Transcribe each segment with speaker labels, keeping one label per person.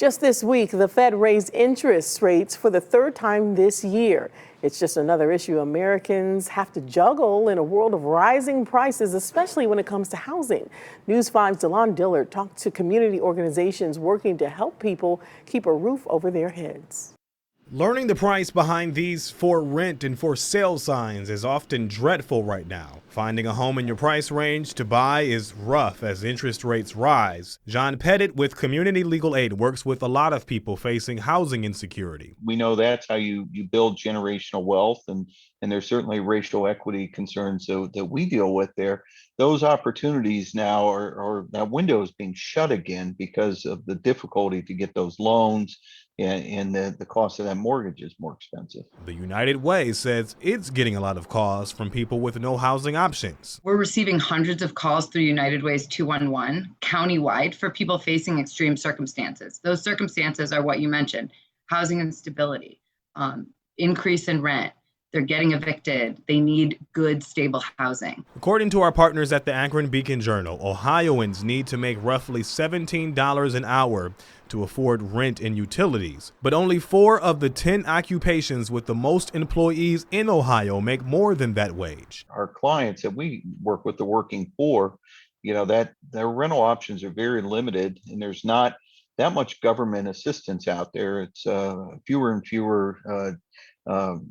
Speaker 1: Just this week, the Fed raised interest rates for the third time this year. It's just another issue Americans have to juggle in a world of rising prices, especially when it comes to housing. News 5's Delon Dillard talked to community organizations working to help people keep a roof over their heads.
Speaker 2: Learning the price behind these for rent and for sale signs is often dreadful right now. Finding a home in your price range to buy is rough as interest rates rise. John Pettit with Community Legal Aid works with a lot of people facing housing insecurity.
Speaker 3: We know that's how you build generational wealth, and there's certainly racial equity concerns that we deal with there. Those opportunities now are that window is being shut again because of the difficulty to get those loans. And the cost of that mortgage is more expensive.
Speaker 2: The United Way says it's getting a lot of calls from people with no housing options.
Speaker 4: We're receiving hundreds of calls through United Way's 211 countywide for people facing extreme circumstances. Those circumstances are what you mentioned: housing instability, increase in rent. They're getting evicted. They need good, stable housing.
Speaker 2: According to our partners at the Akron Beacon Journal, Ohioans need to make roughly $17 an hour to afford rent and utilities. But only 4 of the 10 occupations with the most employees in Ohio make more than that wage.
Speaker 3: Our clients that we work with, the working poor, that their rental options are very limited, and there's not that much government assistance out there. It's fewer and fewer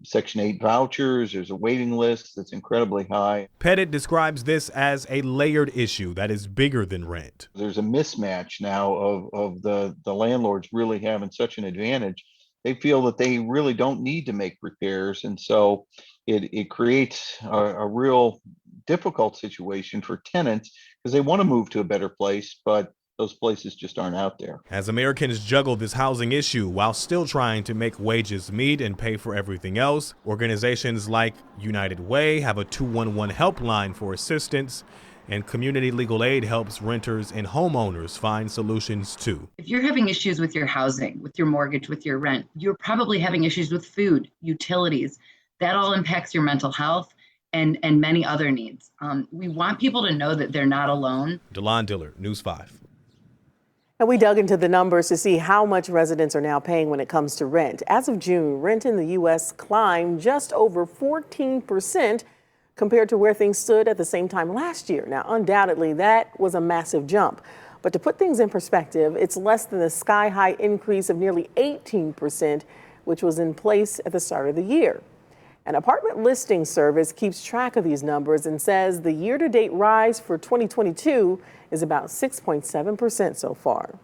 Speaker 3: Section 8 vouchers. There's a waiting list that's incredibly high.
Speaker 2: Pettit describes this as a layered issue that is bigger than rent.
Speaker 3: There's a mismatch now of the landlords really having such an advantage. They feel that they really don't need to make repairs, and so it creates a real difficult situation for tenants because they want to move to a better place, but those places just aren't out there.
Speaker 2: As Americans juggle this housing issue while still trying to make wages meet and pay for everything else, organizations like United Way have a 211 helpline for assistance, and Community Legal Aid helps renters and homeowners find solutions too.
Speaker 4: If you're having issues with your housing, with your mortgage, with your rent, you're probably having issues with food, utilities. That all impacts your mental health and many other needs. We want people to know that they're not alone.
Speaker 2: Delon Dillard, News 5.
Speaker 1: And we dug into the numbers to see how much residents are now paying when it comes to rent. As of June, rent in the U.S. climbed just over 14% compared to where things stood at the same time last year. Now, undoubtedly, that was a massive jump. But to put things in perspective, it's less than the sky-high increase of nearly 18%, which was in place at the start of the year. An apartment listing service keeps track of these numbers and says the year-to-date rise for 2022 is about 6.7% so far.